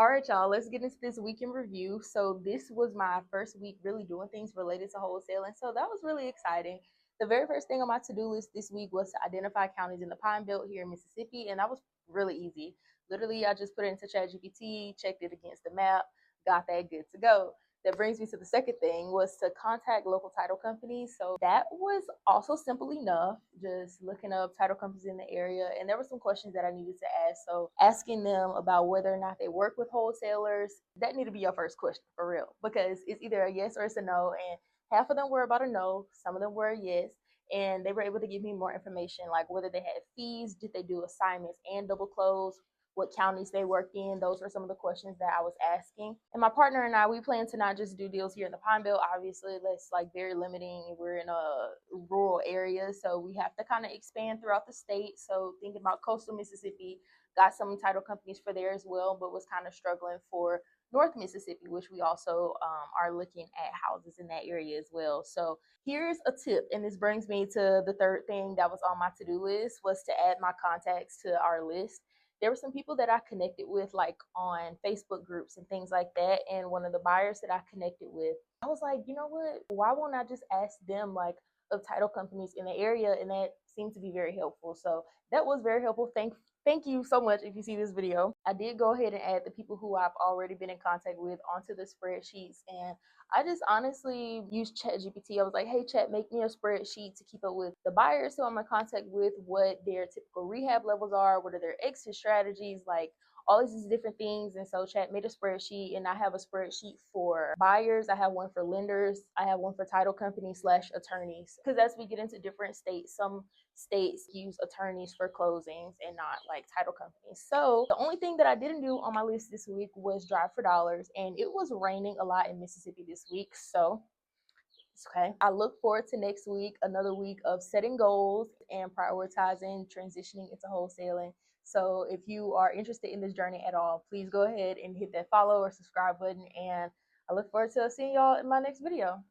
All right, y'all, let's get into this week in review. So, this was my first week really doing things related to wholesaling. So, that was really exciting. The very first thing on my to do list this week was to identify counties in the Pine Belt here in Mississippi. And that was really easy. Literally, I just put it into ChatGPT, checked it against the map, got that good to go. That brings me to the second thing was to contact local title companies. So that was also simple enough, just looking up title companies in the area. And there were some questions that I needed to ask. So asking them about whether or not they work with wholesalers, that need to be your first question for real, because it's either a yes or it's a no. And half of them were about a no, some of them were a yes. And they were able to give me more information, like whether they had fees, did they do assignments and double close, what counties they work in. Those were some of the questions that I was asking. And my partner and I, we plan to not just do deals here in the Pine Belt. Obviously, that's like very limiting. We're in a rural area, so we have to kind of expand throughout the state. So thinking about coastal Mississippi, got some title companies for there as well, but was kind of struggling for North Mississippi, which we also are looking at houses in that area as well. So here's a tip, and this brings me to the third thing that was on my to-do list was to add my contacts to our list. There were some people that I connected with like on Facebook groups and things like that. And one of the buyers that I connected with, I was like, you know what? Why won't I just ask them like of title companies in the area? And that seemed to be very helpful. So that was very helpful. Thank you so much if you see this video. I did go ahead and add the people who I've already been in contact with onto the spreadsheets, and I just honestly used ChatGPT. I was like, hey, Chat, make me a spreadsheet to keep up with the buyers who I'm in contact with, what their typical rehab levels are, what are their exit strategies, like all of these different things. And so Chat made a spreadsheet, and I have a spreadsheet for buyers. I have one for lenders. I have one for title companies slash attorneys. Because as we get into different states, some states use attorneys for closings and not like title companies. So the only thing that I didn't do on my list this week was drive for dollars, and it was raining a lot in Mississippi this week. So it's okay. I look forward to next week, another week of setting goals and prioritizing transitioning into wholesaling. So if you are interested in this journey at all, please go ahead and hit that follow or subscribe button. And I look forward to seeing y'all in my next video.